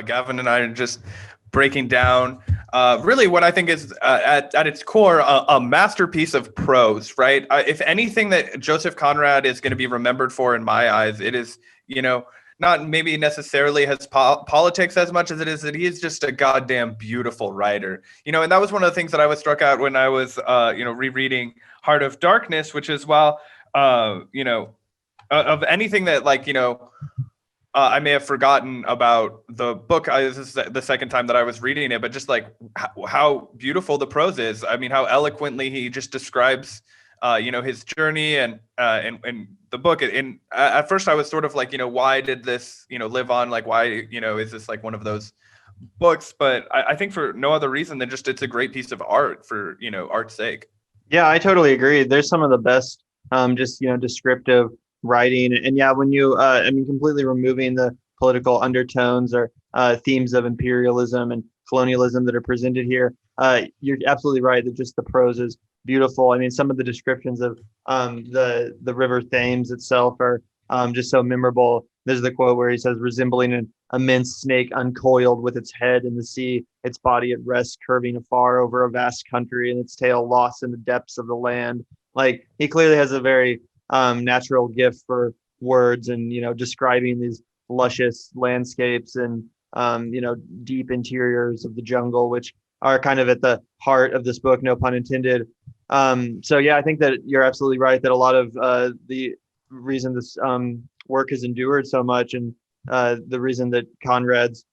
Gavin and I are just breaking down really what I think is at its core a masterpiece of prose, right? If anything that Joseph Conrad is going to be remembered for in my eyes, it is, not maybe necessarily his politics as much as it is that he is just a goddamn beautiful writer. And that was one of the things that I was struck out when I was, rereading Heart of Darkness, which is, of anything that I may have forgotten about the book. This is the second time that I was reading it, but just like how beautiful the prose is. I mean, how eloquently he just describes, his journey and the book. And at first I was sort of like, why did this, live on? Like, why, is this like one of those books? But I think for no other reason than just it's a great piece of art for, art's sake. Yeah, I totally agree. There's some of the best, descriptive writing. And yeah, when you, completely removing the political undertones or themes of imperialism and colonialism that are presented here, you're absolutely right that just the prose is beautiful. I mean, some of the descriptions of the river Thames itself are just so memorable. There's the quote where he says, resembling an immense snake uncoiled with its head in the sea, its body at rest, curving afar over a vast country, and its tail lost in the depths of the land. Like, he clearly has a very natural gift for words and, describing these luscious landscapes and, deep interiors of the jungle, which are kind of at the heart of this book, no pun intended. So yeah, I think that you're absolutely right that a lot of the reason this work has endured so much and the reason that Conrad's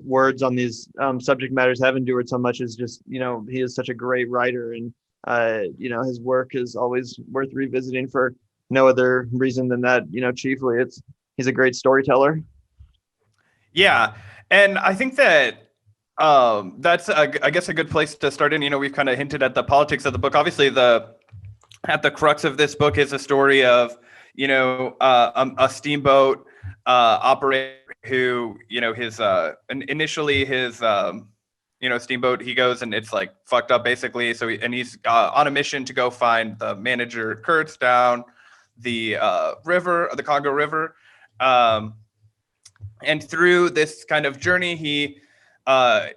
words on these subject matters have endured so much is just, he is such a great writer, and his work is always worth revisiting for no other reason than that, chiefly he's a great storyteller. Yeah. And I think that that's, I guess, a good place to start in. We've kind of hinted at the politics of the book. Obviously, at the crux of this book is a story of, a steamboat operator who, his initially his, steamboat, he goes and it's like fucked up basically. So he's on a mission to go find the manager Kurtz down the river, the Congo River. And through this kind of journey, he, I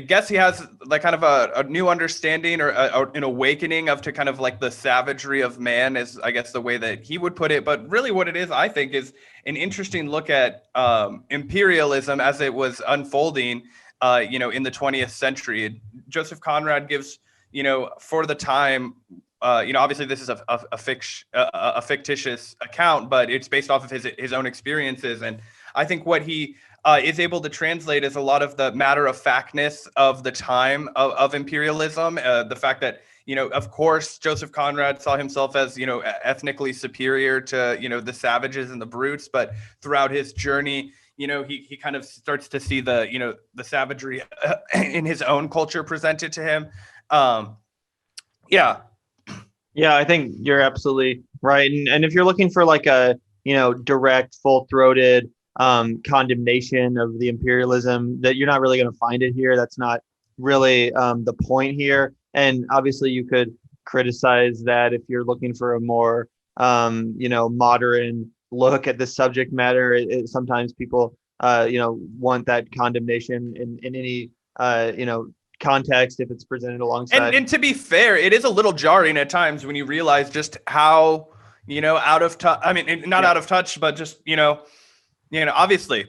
guess he has like kind of a new understanding or an awakening to kind of like the savagery of man is, I guess, the way that he would put it. But really what it is, I think, is an interesting look at imperialism as it was unfolding, in the 20th century. Joseph Conrad gives, for the time, obviously this is a fictitious account, but it's based off of his own experiences. And I think what he is able to translate is a lot of the matter of factness of the time of imperialism. The fact that, of course, Joseph Conrad saw himself as, ethnically superior to, the savages and the brutes. But throughout his journey, he kind of starts to see the savagery in his own culture presented to him. Yeah. Yeah, I think you're absolutely right. And if you're looking for like a, direct, full-throated condemnation of the imperialism, that you're not really going to find it here. That's not really the point here. And obviously you could criticize that if you're looking for a more, modern look at the subject matter. Sometimes people, want that condemnation in any, context if it's presented alongside. And to be fair, it is a little jarring at times when you realize just how, out of touch. I mean, not out of touch, but just, obviously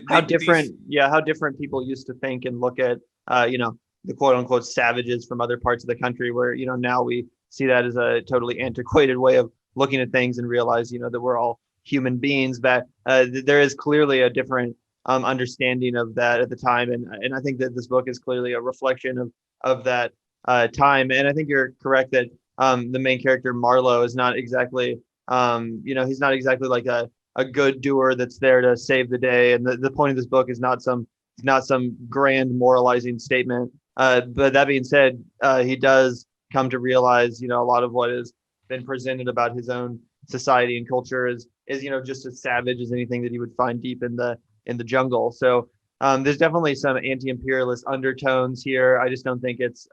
how different people used to think and look at, the quote unquote savages from other parts of the country, where, now we see that as a totally antiquated way of looking at things and realize, that we're all human beings. That there is clearly a different understanding of that at the time. And I think that this book is clearly a reflection of that time. And I think you're correct that the main character, Marlowe, is not exactly, he's not exactly like a good doer that's there to save the day. And the point of this book is not some grand moralizing statement. But that being said, he does come to realize, a lot of what has been presented about his own society and culture is just as savage as anything that he would find deep in the jungle. So there's definitely some anti-imperialist undertones here. I just don't think it's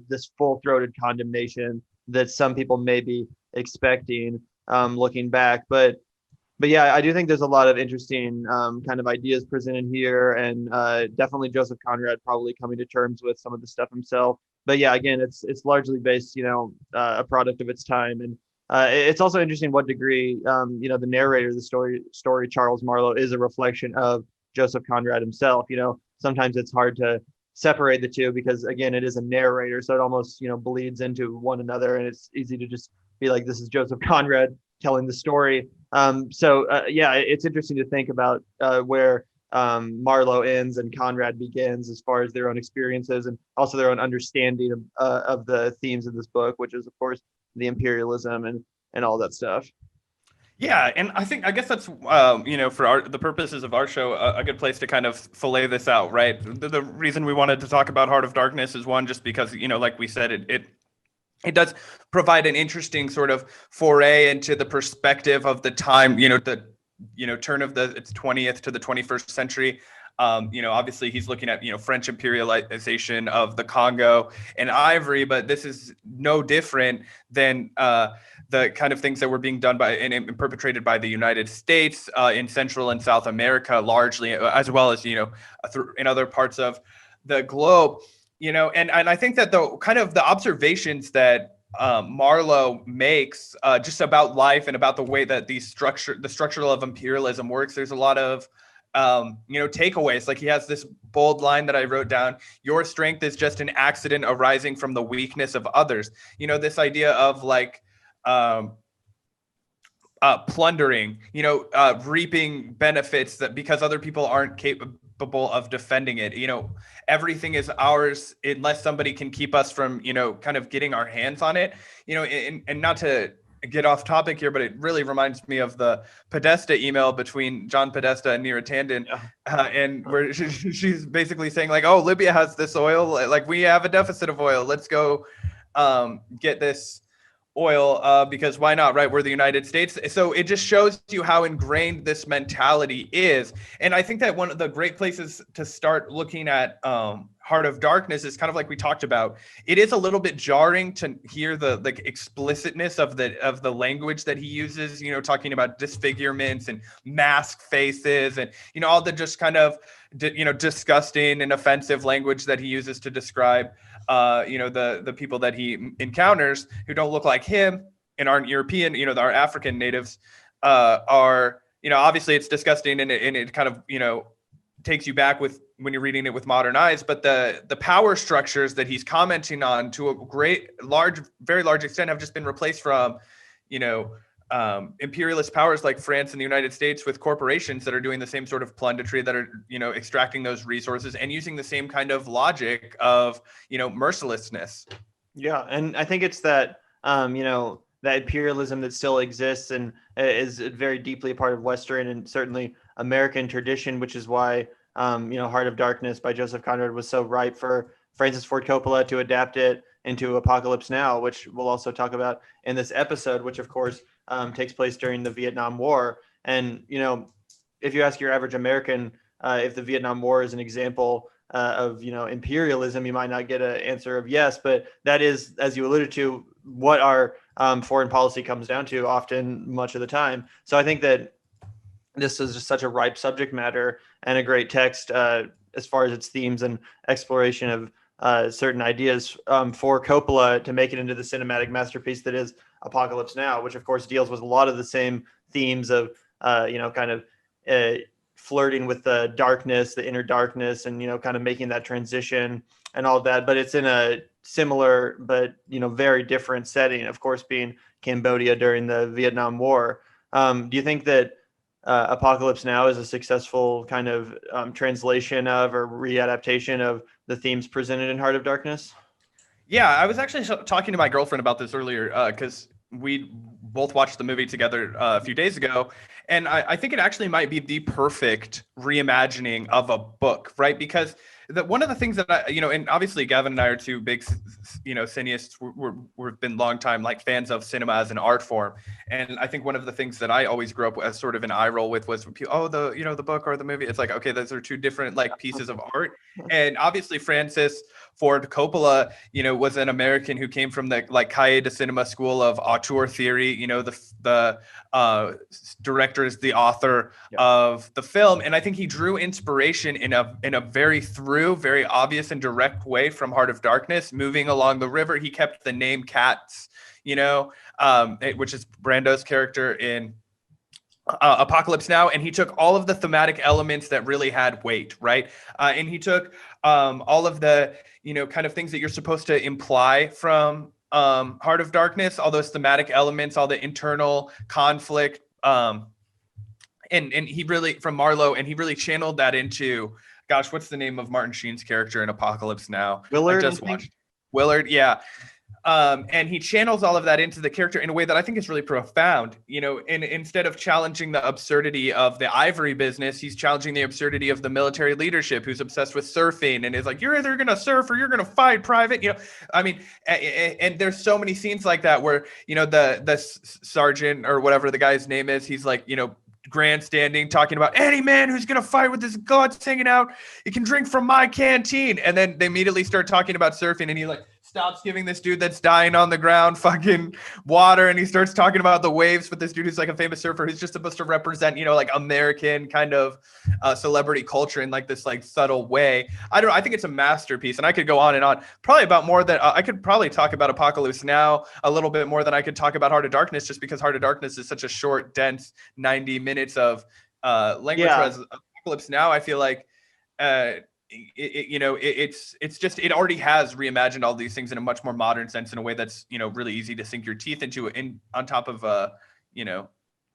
this full-throated condemnation that some people may be expecting looking back. But But yeah, I do think there's a lot of interesting kind of ideas presented here, and definitely Joseph Conrad probably coming to terms with some of the stuff himself. But yeah, again, it's largely based, a product of its time, and it's also interesting what degree, the narrator of the story Charles Marlowe is a reflection of Joseph Conrad himself. Sometimes it's hard to separate the two because again, it is a narrator, so it almost bleeds into one another, and it's easy to just be like, this is Joseph Conrad telling the story. Yeah, it's interesting to think about where Marlowe ends and Conrad begins as far as their own experiences and also their own understanding of the themes of this book, which is, of course, the imperialism and all that stuff. Yeah, and I guess that's for the purposes of our show, a good place to kind of fillet this out, right? The reason we wanted to talk about Heart of Darkness is one, just because like we said, it does provide an interesting sort of foray into the perspective of the time, the turn of the 20th to the 21st century. Obviously he's looking at, French imperialization of the Congo and Ivory, but this is no different than the kind of things that were being done by and perpetrated by the United States in Central and South America, largely, as well as, in other parts of the globe. And I think that the kind of the observations that Marlowe makes just about life and about the way that the structure of imperialism works, there's a lot of takeaways. Like, he has this bold line that I wrote down: your strength is just an accident arising from the weakness of others. This idea of like plundering, reaping benefits that because other people aren't capable of defending it. Everything is ours unless somebody can keep us from, kind of getting our hands on it. And not to get off topic here, but it really reminds me of the Podesta email between John Podesta and Neera Tanden, and where she's basically saying like, "Oh, Libya has this oil, like we have a deficit of oil. Let's go get this oil because why not, right? We're the United States." So it just shows you how ingrained this mentality is. And I think that one of the great places to start looking at Heart of Darkness is kind of like we talked about. It is a little bit jarring to hear the like explicitness of the language that he uses, talking about disfigurements and mask faces and, all the just kind of, disgusting and offensive language that he uses to describe the people that he encounters who don't look like him and aren't European, our African natives are, obviously it's disgusting, and it kind of, takes you back with when you're reading it with modern eyes. But the power structures that he's commenting on to a very large extent have just been replaced from, imperialist powers like France and the United States with corporations that are doing the same sort of plundetry, that are, extracting those resources and using the same kind of logic of, mercilessness. Yeah. And I think it's that, that imperialism that still exists and is very deeply a part of Western and certainly American tradition, which is why, Heart of Darkness by Joseph Conrad was so ripe for Francis Ford Coppola to adapt it into Apocalypse Now, which we'll also talk about in this episode, which of course takes place during the Vietnam War. And, if you ask your average American if the Vietnam War is an example of, imperialism, you might not get an answer of yes, but that is, as you alluded to, what our foreign policy comes down to often, much of the time. So I think that this is just such a ripe subject matter and a great text as far as its themes and exploration of certain ideas for Coppola to make it into the cinematic masterpiece that is Apocalypse Now, which of course deals with a lot of the same themes of, kind of flirting with the darkness, the inner darkness, and, kind of making that transition and all of that. But it's in a similar, but, very different setting, of course, being Cambodia during the Vietnam War. Do you think that Apocalypse Now is a successful kind of translation of or readaptation of the themes presented in Heart of Darkness? Yeah, I was actually talking to my girlfriend about this earlier because we both watched the movie together a few days ago. And I think it actually might be the perfect reimagining of a book, right? Because one of the things that I, and obviously Gavin and I are two big, cineasts. We've been longtime like fans of cinema as an art form. And I think one of the things that I always grew up as sort of an eye roll with was, the book or the movie. It's like, okay, those are two different like pieces of art. And obviously Francis Ford Coppola, was an American who came from the like Cahiers de Cinema school of auteur theory. The director is the author of the film, and I think he drew inspiration in a very obvious and direct way from Heart of Darkness. Moving along the river, he kept the name Katz, which is Brando's character in Apocalypse Now, and he took all of the thematic elements that really had weight, right? And he took all of the kind of things that you're supposed to imply from Heart of Darkness, all those thematic elements, all the internal conflict, and he really from Marlowe, and he really channeled that into, gosh, what's the name of Martin Sheen's character in Apocalypse Now? Willard. I just watched Willard, yeah. And he channels all of that into the character in a way that I think is really profound, and instead of challenging the absurdity of the ivory business, he's challenging the absurdity of the military leadership who's obsessed with surfing and is like, you're either going to surf or you're going to fight private, I mean, and there's so many scenes like that where, the sergeant or whatever the guy's name is, he's like, grandstanding, talking about any man who's going to fight with his guts hanging out, you can drink from my canteen. And then they immediately start talking about surfing, and he like stops giving this dude that's dying on the ground fucking water, and he starts talking about the waves with this dude who's like a famous surfer who's just supposed to represent, like American kind of celebrity culture in like this like subtle way. I don't know. I think it's a masterpiece, and I could go on and on, probably about more than I could probably talk about Apocalypse Now a little bit more than I could talk about Heart of Darkness, just because Heart of Darkness is such a short, dense 90 minutes of language. Whereas Apocalypse Now, I feel like it's just, it already has reimagined all these things in a much more modern sense, in a way that's really easy to sink your teeth into, on top of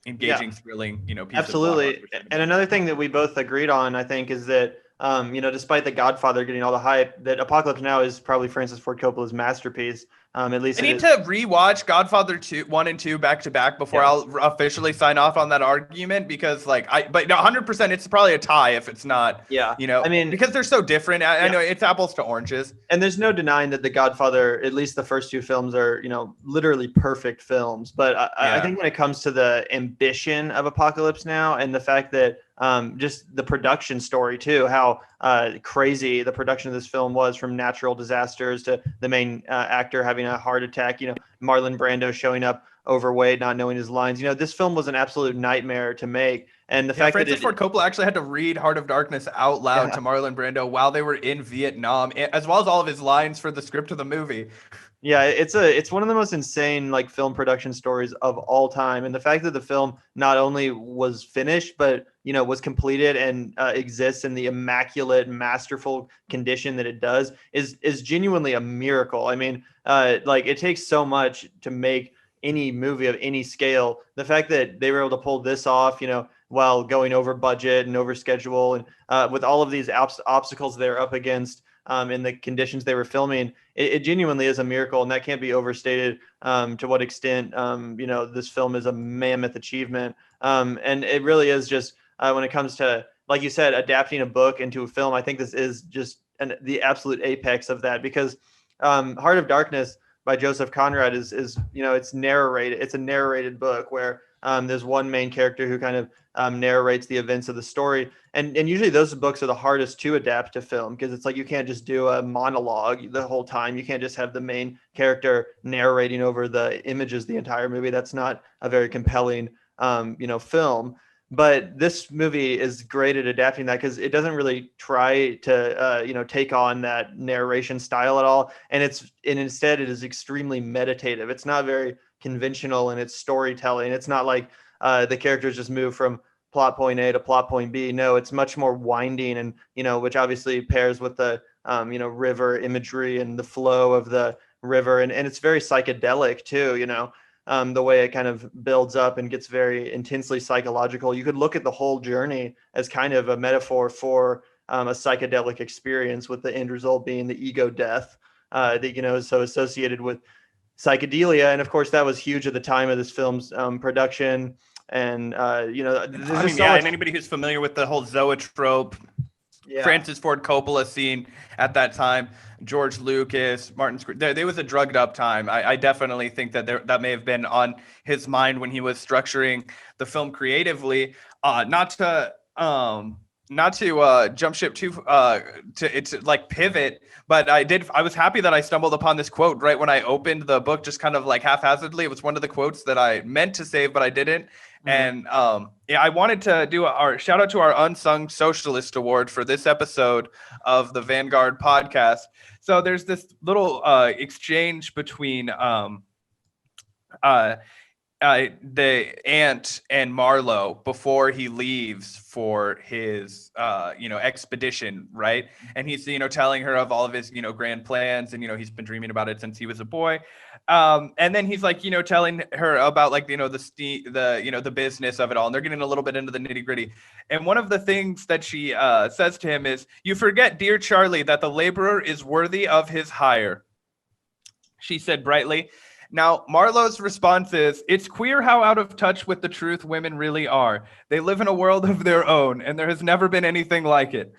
engaging, thrilling piece absolutely. Of and another thing that we both agreed on, I think, is that despite The Godfather getting all the hype, that Apocalypse Now is probably Francis Ford Coppola's masterpiece. At least I need to rewatch Godfather 1 and 2 back to back before I'll officially sign off on that argument, because but 100% it's probably a tie if it's not. I mean, because they're so different. I know it's apples to oranges. And there's no denying that The Godfather, at least the first two films, are literally perfect films. But I think when it comes to the ambition of Apocalypse Now, and the fact that just the production story too, how crazy the production of this film was, from natural disasters to the main actor having a heart attack, Marlon Brando showing up overweight, not knowing his lines. This film was an absolute nightmare to make. And the fact Francis that Ford Coppola actually had to read Heart of Darkness out loud to Marlon Brando while they were in Vietnam, as well as all of his lines for the script of the movie. Yeah, it's one of the most insane like film production stories of all time. And the fact that the film not only was finished, but was completed and exists in the immaculate, masterful condition that it does is genuinely a miracle. I mean, it takes so much to make any movie of any scale. The fact that they were able to pull this off, while going over budget and over schedule, and with all of these obstacles they're up against in the conditions they were filming, it genuinely is a miracle, and that can't be overstated to what extent this film is a mammoth achievement. And it really is just when it comes to, like you said, adapting a book into a film. I think this is just the absolute apex of that, because Heart of Darkness by Joseph Conrad is it's narrated. It's a narrated book where there's one main character who kind of narrates the events of the story. And usually those books are the hardest to adapt to film, because it's like you can't just do a monologue the whole time. You can't just have the main character narrating over the images the entire movie. That's not a very compelling, film. But this movie is great at adapting that, because it doesn't really try to, take on that narration style at all. And instead it is extremely meditative. It's not very conventional in its storytelling. It's not like the characters just move from plot point A to plot point B. No, it's much more winding, and which obviously pairs with the river imagery and the flow of the river, and it's very psychedelic too. The way it kind of builds up and gets very intensely psychological. You could look at the whole journey as kind of a metaphor for a psychedelic experience, with the end result being the ego death that is so associated with psychedelia. And of course that was huge at the time of this film's production. And and anybody who's familiar with the whole zoetrope Francis Ford Coppola scene at that time, George Lucas, Martin Scorsese. There was a drugged up time. I definitely think that that may have been on his mind when he was structuring the film creatively. Not to jump ship to like pivot, but I was happy that I stumbled upon this quote right when I opened the book, just kind of like haphazardly. It was one of the quotes that I meant to save, but I didn't. And I wanted to do our shout out to our Unsung Socialist Award for this episode of the Vanguard podcast. So there's this little exchange between the aunt and Marlowe before he leaves for his expedition, right? And he's telling her of all of his grand plans, and he's been dreaming about it since he was a boy. And then he's like telling her about like the business of it all, and they're getting a little bit into the nitty-gritty. And one of the things that she says to him is, "You forget, dear Charlie, that the laborer is worthy of his hire," she said brightly. Now, Marlowe's response is, "It's queer how out of touch with the truth women really are. They live in a world of their own, and there has never been anything like it.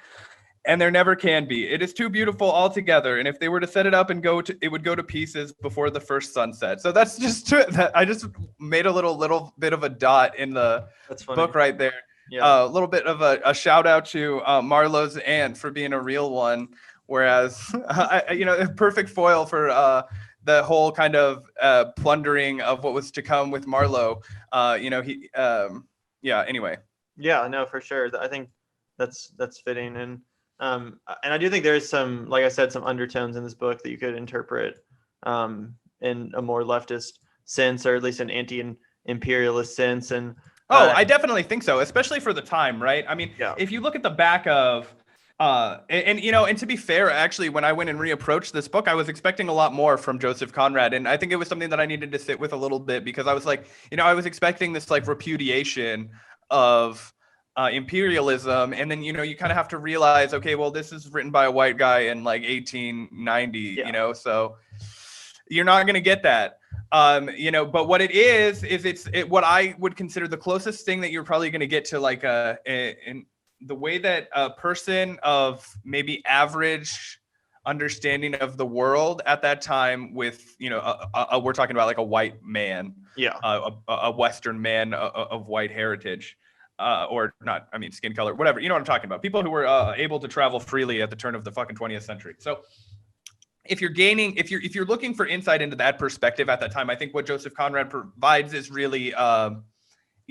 And there never can be. It is too beautiful altogether. And if they were to set it up and it would go to pieces before the first sunset." So that's just I just made a little bit of a dot in the book right there. Yeah. A little bit of a shout out to Marlowe's aunt for being a real one, whereas a perfect foil for the whole kind of plundering of what was to come with Marlowe. Anyway. Yeah, no, for sure. I think that's fitting. And I do think there's some, like I said, some undertones in this book that you could interpret in a more leftist sense, or at least an anti-imperialist sense. And I definitely think so, especially for the time, right? I mean, if you look at the back of and to be fair, actually, when I went and reapproached this book, I was expecting a lot more from Joseph Conrad. And I think it was something that I needed to sit with a little bit, because I was like, I was expecting this like repudiation of imperialism. And then, you kind of have to realize, okay, well, this is written by a white guy in like 1890, so you're not going to get that. But what it is it's what I would consider the closest thing that you're probably going to get to like in the way that a person of maybe average understanding of the world at that time with, we're talking about like a white man, a Western man of white heritage, or not, I mean, skin color, whatever, you know what I'm talking about. People who were able to travel freely at the turn of the fucking 20th century. So if you're looking for insight into that perspective at that time, I think what Joseph Conrad provides is really,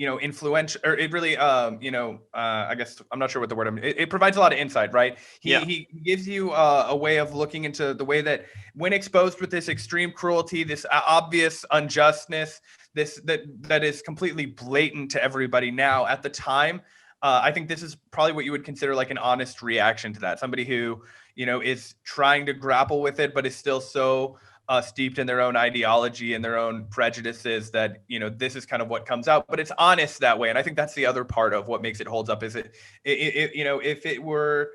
influential, or it really, I guess I'm not sure what the word it provides a lot of insight, right? He gives you a way of looking into the way that when exposed with this extreme cruelty, this obvious unjustness, that is completely blatant to everybody now at the time. I think this is probably what you would consider like an honest reaction to that. Somebody who, is trying to grapple with it, but is still so steeped in their own ideology and their own prejudices that, this is kind of what comes out, but it's honest that way. And I think that's the other part of what makes it holds up, is it if it were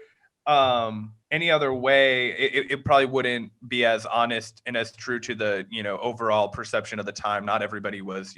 any other way, it probably wouldn't be as honest and as true to the, overall perception of the time. Not everybody was,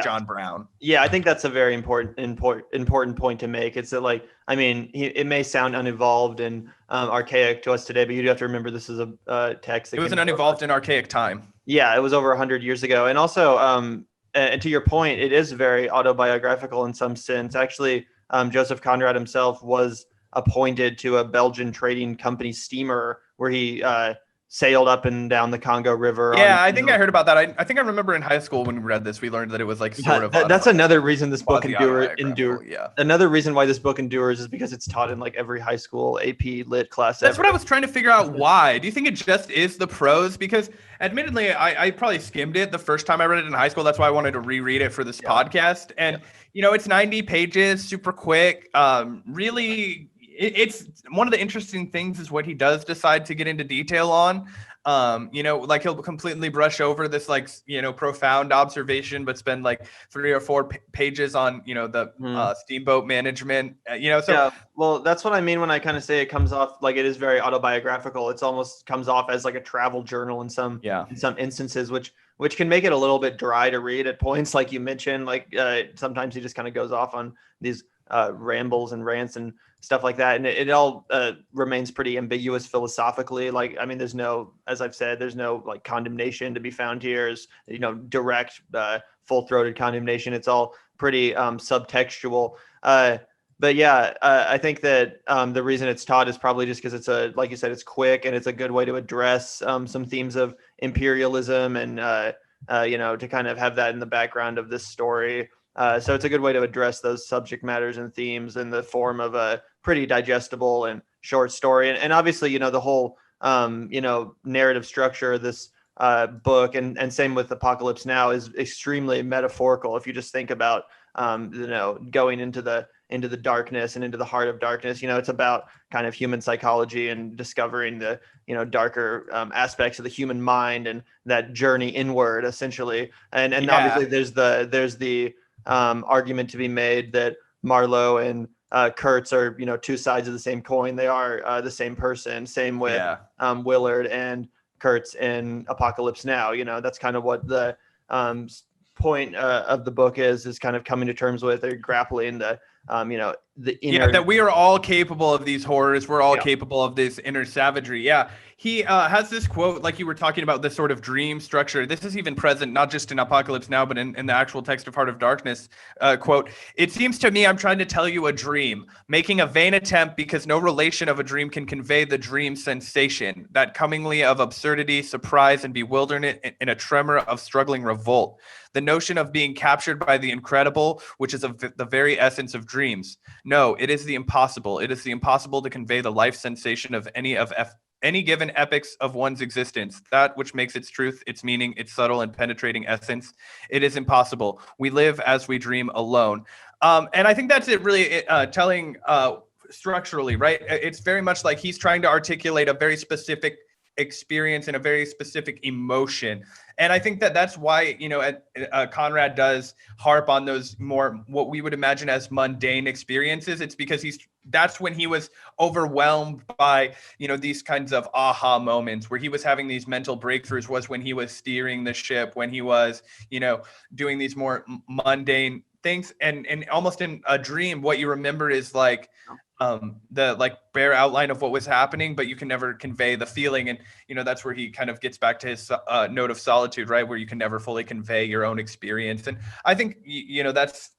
John Brown. Yeah, I think that's a very important point to make. It's that, like, I mean, it may sound unevolved and archaic to us today, but you do have to remember this is a text. It was an unevolved and archaic time. Yeah, it was over 100 years ago. And also, and to your point, it is very autobiographical in some sense. Actually, Joseph Conrad himself was appointed to a Belgian trading company steamer where he sailed up and down the Congo River. Yeah, I think I heard about that. I think I remember in high school when we read this, we learned that it was like sort of. That's another reason this book endures. Yeah. Another reason why this book endures is because it's taught in like every high school AP lit class. That's what I was trying to figure out. Why? Do you think it just is the prose? Because admittedly, I probably skimmed it the first time I read it in high school. That's why I wanted to reread it for this podcast. And it's 90 pages, super quick. Really. It's one of the interesting things is what he does decide to get into detail on. Like he'll completely brush over this, like, profound observation, but spend like 3 or 4 pages on, the steamboat management, So yeah, well, that's what I mean when I kind of say it comes off like it is very autobiographical. It's almost comes off as like a travel journal in some instances, which can make it a little bit dry to read at points. Like you mentioned, like sometimes he just kind of goes off on these rambles and rants and stuff like that. And it all remains pretty ambiguous philosophically. Like, I mean, there's no, as I've said, there's no like condemnation to be found here, as direct, full-throated condemnation. It's all pretty subtextual. But yeah, I think that the reason it's taught is probably just because it's like you said, it's quick and it's a good way to address some themes of imperialism and to kind of have that in the background of this story. So it's a good way to address those subject matters and themes in the form of a pretty digestible and short story. And obviously, the whole, narrative structure of this book, and same with Apocalypse Now, is extremely metaphorical. If you just think about, going into the darkness and into the heart of darkness, it's about kind of human psychology and discovering the, darker aspects of the human mind and that journey inward, essentially. And obviously there's the argument to be made that Marlowe and Kurtz are, two sides of the same coin. They are the same person. Same with Willard and Kurtz in Apocalypse Now. That's kind of what the point of the book is kind of coming to terms with, or grappling the inner, that we are all capable of these horrors. We're all capable of this inner savagery. He has this quote, like you were talking about, this sort of dream structure. This is even present not just in Apocalypse Now, but in the actual text of Heart of Darkness. Quote, "It seems to me I'm trying to tell you a dream, making a vain attempt because no relation of a dream can convey the dream sensation, that comingly of absurdity, surprise, and bewilderment in a tremor of struggling revolt. The notion of being captured by the incredible, which is the very essence of dreams. No, it is the impossible. It is the impossible to convey the life sensation of any given epochs of one's existence, that which makes its truth, its meaning, its subtle and penetrating essence. It is impossible. We live as we dream alone." And I think that's it, really telling structurally, right? It's very much like he's trying to articulate a very specific experience and a very specific emotion. And I think that that's why, Conrad does harp on those more, what we would imagine as mundane experiences. It's because that's when he was overwhelmed by, these kinds of aha moments where he was having these mental breakthroughs, was when he was steering the ship, when he was, doing these more mundane things. And almost in a dream, what you remember is like, the like bare outline of what was happening, but you can never convey the feeling. And, that's where he kind of gets back to his note of solitude, right? Where you can never fully convey your own experience. And I think, that's,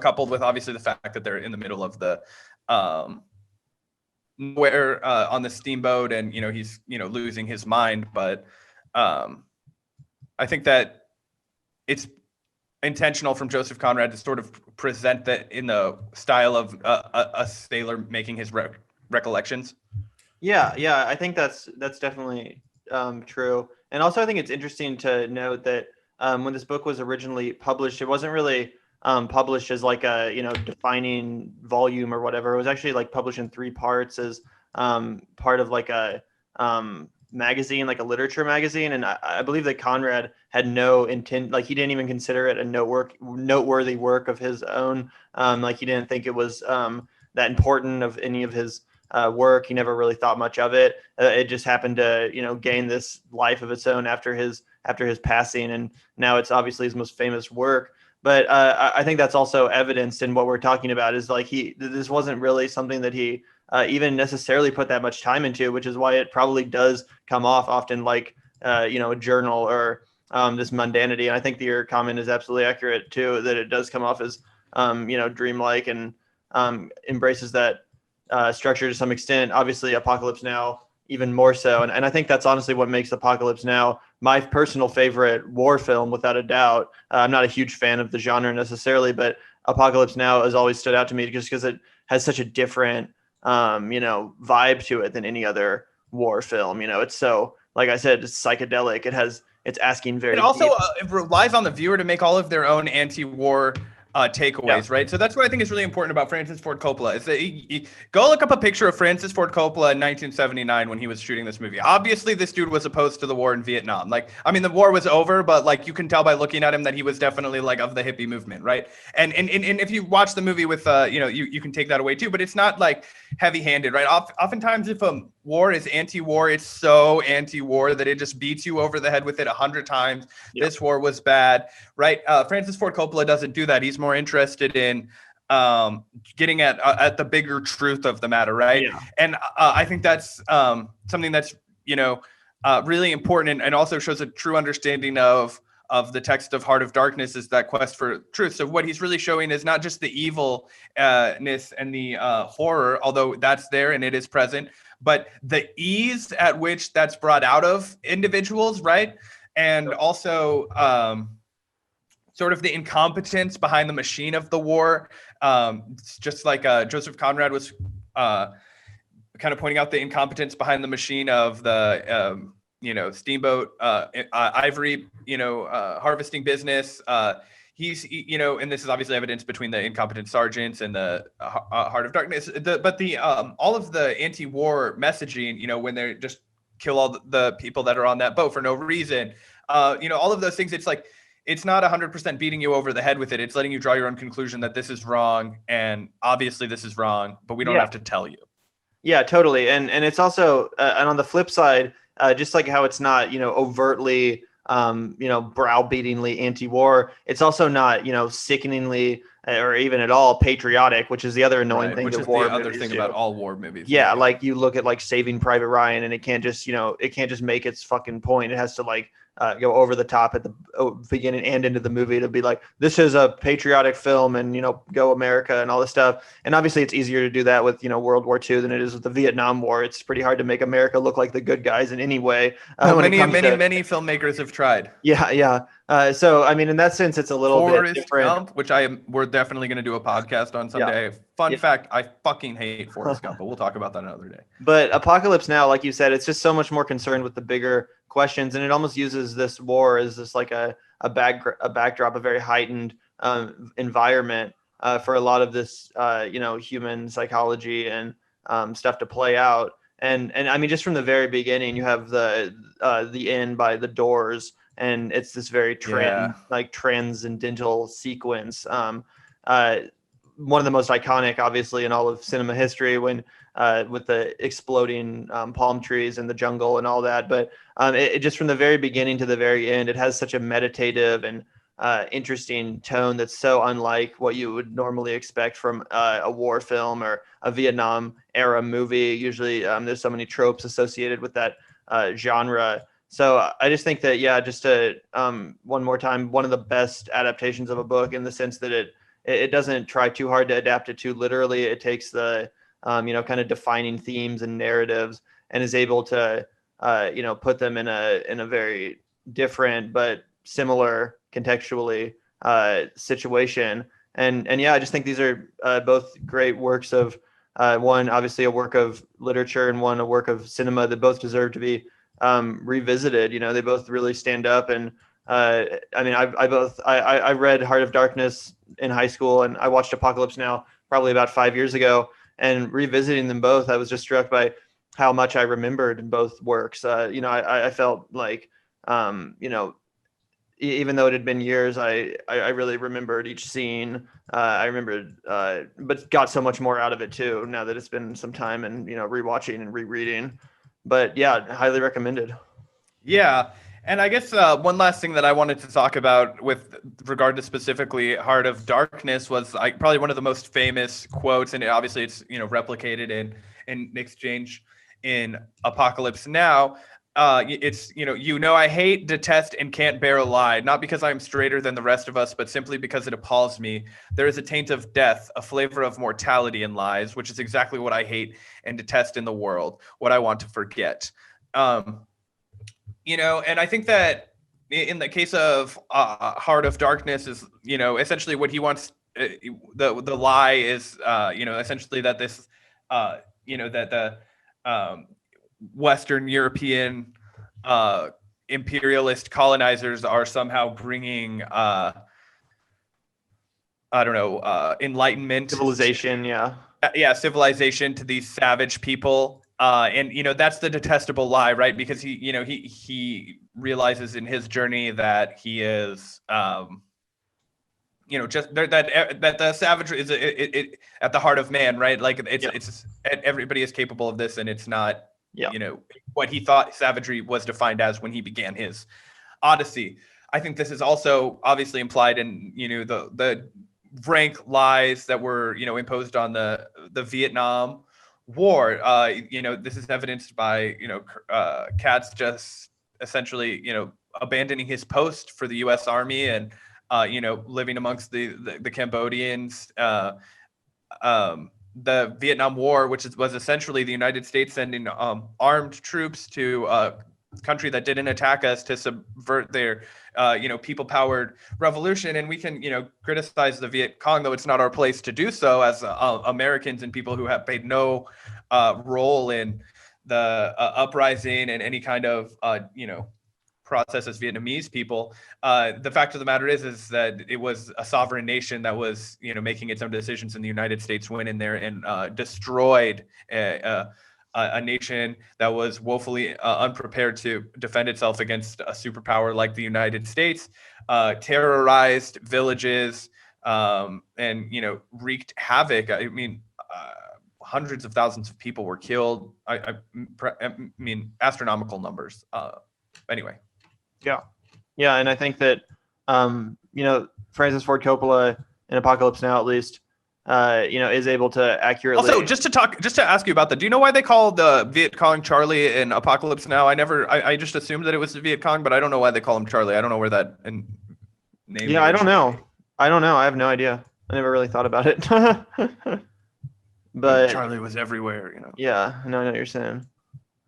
coupled with obviously the fact that they're in the middle of the, where on the steamboat, and, he's, losing his mind. But I think that it's intentional from Joseph Conrad to sort of present that in the style of a sailor making his recollections. Yeah, I think that's definitely true. And also, I think it's interesting to note that when this book was originally published, it wasn't really published as like a defining volume or whatever. It was actually like published in 3 parts as part of like a magazine, like a literature magazine. And I believe that Conrad had no intent, like he didn't even consider it a noteworthy work of his own. Like he didn't think it was that important of any of his work. He never really thought much of it. It just happened to, gain this life of its own after his passing. And now it's obviously his most famous work. But I think that's also evidenced in what we're talking about, is like this wasn't really something that he even necessarily put that much time into, which is why it probably does come off often like, a journal or this mundanity. And I think your comment is absolutely accurate too, that it does come off as, dreamlike and embraces that structure to some extent. Obviously, Apocalypse Now even more so. And I think that's honestly what makes Apocalypse Now my personal favorite war film, without a doubt. I'm not a huge fan of the genre necessarily, but Apocalypse Now has always stood out to me just because it has such a different vibe to it than any other war film. It's so, like I said, it's psychedelic. It's asking very. It also it relies on the viewer to make all of their own anti-war takeaways, right? So that's what I think is really important about Francis Ford Coppola. Is that go look up a picture of Francis Ford Coppola in 1979 when he was shooting this movie. Obviously, this dude was opposed to the war in Vietnam. Like, I mean, the war was over, but like you can tell by looking at him that he was definitely like of the hippie movement, right? And if you watch the movie with you can take that away too, but it's not like heavy-handed, right? Oftentimes, if a war is anti-war, it's so anti-war that it just beats you over the head with it 100 times. Yep. This war was bad, right? Francis Ford Coppola doesn't do that. He's more interested in getting at the bigger truth of the matter, right? Yeah. And I think that's something that's really important, and also shows a true understanding of the text of Heart of Darkness, is that quest for truth. So what he's really showing is not just the evilness and the horror, although that's there and it is present, but the ease at which that's brought out of individuals, right? And also sort of the incompetence behind the machine of the war. Just like Joseph Conrad was kind of pointing out the incompetence behind the machine of the steamboat ivory harvesting business. He's and this is obviously evidence between the incompetent sergeants and the Heart of Darkness. But the all of the anti-war messaging, when they just kill all the people that are on that boat for no reason, all of those things. It's like, it's not 100% beating you over the head with it. It's letting you draw your own conclusion that this is wrong, and obviously this is wrong, but we don't have to tell you. Yeah, totally. And it's also and on the flip side, just like how it's not overtly browbeatingly anti-war, it's also not sickeningly or even at all patriotic, which is the other annoying thing. Which is war the other thing about all war movies. Yeah, like you look at like Saving Private Ryan, and it can't just make its fucking point. It has to like go over the top at the beginning and into the movie to be like, this is a patriotic film, and go America and all this stuff. And obviously it's easier to do that with World War II than it is with the Vietnam War. It's pretty hard to make America look like the good guys in any way. Many filmmakers have tried. Yeah. So I mean, in that sense, it's a little bit different. Gump, which we're definitely going to do a podcast on someday. Yeah. Fun fact: I fucking hate Forrest Gump, but we'll talk about that another day. But Apocalypse Now, like you said, it's just so much more concerned with the bigger questions, and it almost uses this war as this like a backdrop, a very heightened environment for a lot of this human psychology and stuff to play out. And I mean, just from the very beginning, you have the end by the Doors, and it's this very transcendental sequence. One of the most iconic, obviously, in all of cinema history, when with the exploding palm trees and the jungle and all that. But it just from the very beginning to the very end, it has such a meditative and interesting tone that's so unlike what you would normally expect from a war film or a Vietnam era movie. Usually there's so many tropes associated with that genre. So I just think that, just to one more time, one of the best adaptations of a book, in the sense that it doesn't try too hard to adapt it too literally. It takes the kind of defining themes and narratives, and is able to put them in a very different but similar contextually situation. And I just think these are both great works of one obviously a work of literature, and one a work of cinema that both deserve to be revisited. They both really stand up. And I mean, I read Heart of Darkness in high school, and I watched Apocalypse Now probably about 5 years ago, and revisiting them both, I was just struck by how much I remembered both works. I felt like even though it had been years, I really remembered each scene. I remembered, but got so much more out of it too, now that it's been some time, and, rewatching and rereading. But yeah, highly recommended. Yeah. And I guess one last thing that I wanted to talk about with regard to specifically Heart of Darkness was probably one of the most famous quotes, and obviously it's replicated in exchange in Apocalypse Now. It's I hate, detest, and can't bear a lie, not because I am straighter than the rest of us, but simply because it appalls me. There is a taint of death, a flavor of mortality in lies, which is exactly what I hate and detest in the world, what I want to forget. And I think that in the case of Heart of Darkness is, essentially what he wants. The lie is, essentially that this, that the Western European imperialist colonizers are somehow bringing, enlightenment, civilization, civilization to these savage people. And that's the detestable lie, right? Because he realizes in his journey that he is, just that the savagery is at the heart of man, right? Like it's everybody is capable of this, and it's not, what he thought savagery was defined as when he began his Odyssey. I think this is also obviously implied in, the rank lies that were, imposed on the Vietnam War. This is evidenced by, Katz just essentially, abandoning his post for the U.S. Army and, living amongst the Cambodians. The Vietnam War, which was essentially the United States sending armed troops to a country that didn't attack us to subvert their, people-powered revolution. And we can, criticize the Viet Cong, though it's not our place to do so as Americans and people who have played no role in the uprising and any kind of, process as Vietnamese people. The fact of the matter is that it was a sovereign nation that was, making its own decisions, and the United States went in there and destroyed a nation that was woefully unprepared to defend itself against a superpower like the United States, terrorized villages, and, wreaked havoc. I mean, hundreds of thousands of people were killed. I mean, astronomical numbers. Anyway. Yeah. And I think that, Francis Ford Coppola in Apocalypse Now, at least, is able to accurately. Also, just to ask you about that, do you know why they call the Viet Cong Charlie in Apocalypse Now? I just assumed that it was the Viet Cong, but I don't know why they call him Charlie. I don't know where that name. Yeah, I don't know. I have no idea. I never really thought about it. But Charlie was everywhere, Yeah, I know what you're saying.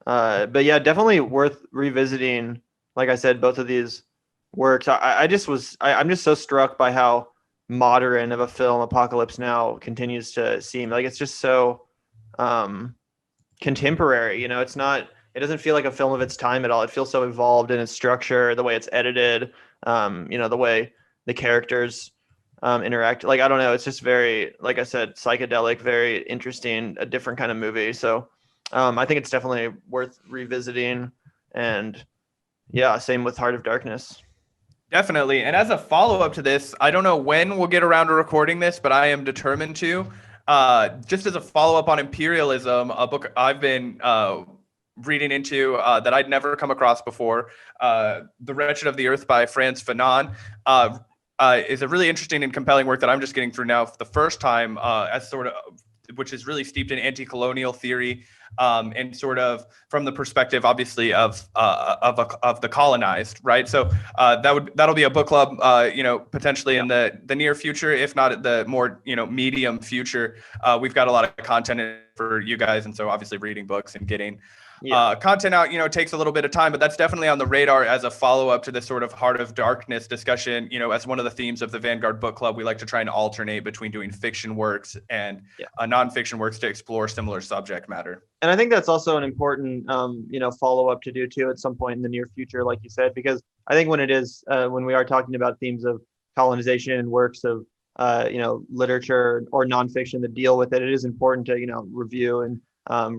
But yeah, definitely worth revisiting. Like I said, both of these works. I'm just so struck by how modern of a film Apocalypse Now continues to seem. Like, it's just so contemporary. It doesn't feel like a film of its time at all. It feels so evolved in its structure, the way it's edited, the way the characters interact. Like, I don't know, it's just very, like I said, psychedelic, very interesting, a different kind of movie. So I think it's definitely worth revisiting. And yeah, same with Heart of Darkness. Definitely. And as a follow-up to this, I don't know when we'll get around to recording this, but I am determined to. Just as a follow-up on imperialism, a book I've been reading into that I'd never come across before, The Wretched of the Earth by Frantz Fanon, is a really interesting and compelling work that I'm just getting through now for the first time, which is really steeped in anti-colonial theory, and sort of from the perspective, obviously, of the colonized, right? So that'll be a book club, potentially in the near future, if not at the more medium future. We've got a lot of content for you guys, and so obviously reading books and getting content out, takes a little bit of time, but that's definitely on the radar as a follow-up to this sort of Heart of Darkness discussion. As one of the themes of the Vanguard Book Club, we like to try and alternate between doing fiction works and nonfiction works to explore similar subject matter. And I think that's also an important, follow-up to do too at some point in the near future, like you said, because I think when we are talking about themes of colonization and works of, literature or nonfiction that deal with it, it is important to, review and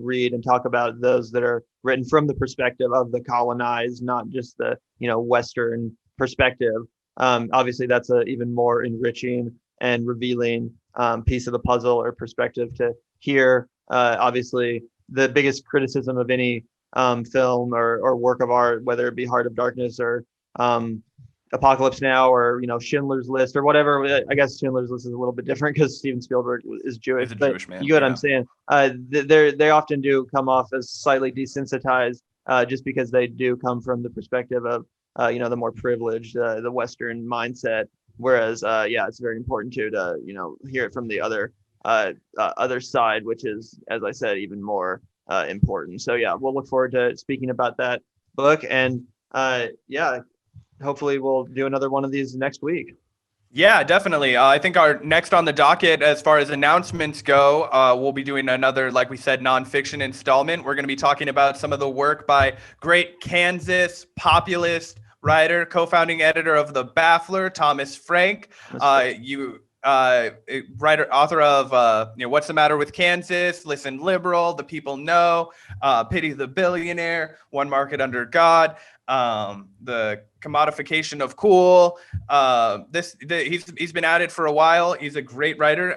read and talk about those that are written from the perspective of the colonized, not just the Western perspective. Obviously, that's a even more enriching and revealing piece of the puzzle or perspective to hear. Obviously, the biggest criticism of any film or work of art, whether it be Heart of Darkness or Apocalypse Now or Schindler's List or whatever. I guess Schindler's List is a little bit different because Steven Spielberg is Jewish. He's a Jewish man. You get what I'm saying? They often do come off as slightly desensitized, just because they do come from the perspective of the more privileged, the Western mindset. Whereas it's very important to hear it from the other side, which is, as I said, even more important. So we'll look forward to speaking about that book, and hopefully we'll do another one of these next week. Yeah, definitely. I think our next on the docket, as far as announcements go, we'll be doing another, like we said, nonfiction installment. We're going to be talking about some of the work by great Kansas populist writer, co-founding editor of The Baffler, Thomas Frank. Writer, author of What's the Matter with Kansas, Listen Liberal, The People Know, Pity the Billionaire, One Market Under God, The Commodification of Cool. He's been at it for a while. He's a great writer.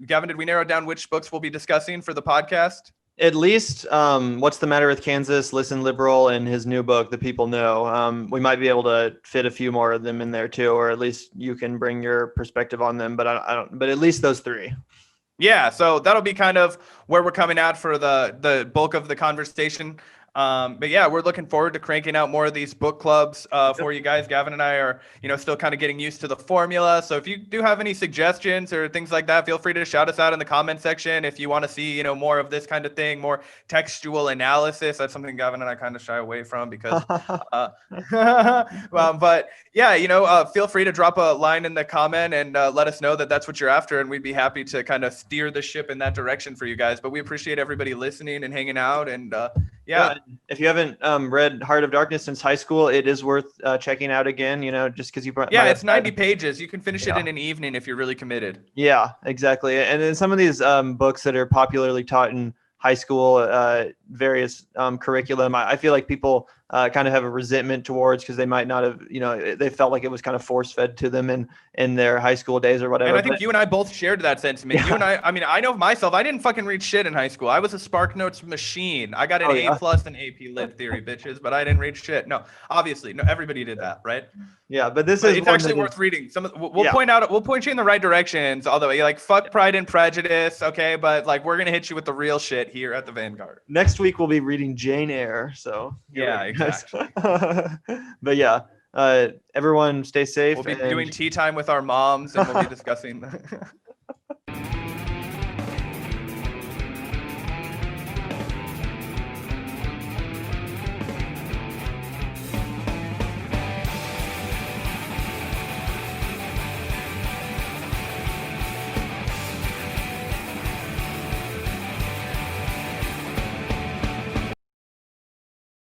Gavin, did we narrow down which books we'll be discussing for the podcast? At least What's the Matter with Kansas, Listen Liberal, and his new book, The People Know. We might be able to fit a few more of them in there too, or at least you can bring your perspective on them. But I don't. But at least those three. Yeah, so that'll be kind of where we're coming at for the bulk of the conversation. But yeah, we're looking forward to cranking out more of these book clubs for you guys. Gavin and I are, still kind of getting used to the formula. So if you do have any suggestions or things like that, feel free to shout us out in the comment section. If you want to see, more of this kind of thing, more textual analysis, that's something Gavin and I kind of shy away from because, but yeah, feel free to drop a line in the comment and let us know that that's what you're after. And we'd be happy to kind of steer the ship in that direction for you guys. But we appreciate everybody listening and hanging out. And yeah. If you haven't read Heart of Darkness since high school, it is worth checking out again, just because you brought. Yeah, it's 90 pages. You can finish it in an evening if you're really committed. Yeah, exactly. And then some of these books that are popularly taught in high school, various curriculum, I feel like people kind of have a resentment towards because they might not have, they felt like it was kind of force fed to them in their high school days or whatever. And I think you and I both shared that sentiment. Yeah. You and I mean, I know myself, I didn't fucking read shit in high school. I was a Spark Notes machine. I got an A+ in AP Lit Theory, bitches, but I didn't read shit. No, obviously, no, everybody did that, right? Yeah, but it's actually worth reading. We'll point you in the right directions. Although you fuck Pride and Prejudice, okay? But we're gonna hit you with the real shit here at the Vanguard. Next week we'll be reading Jane Eyre. So yeah, exactly. But yeah, everyone stay safe. We'll be doing tea time with our moms, and we'll be discussing.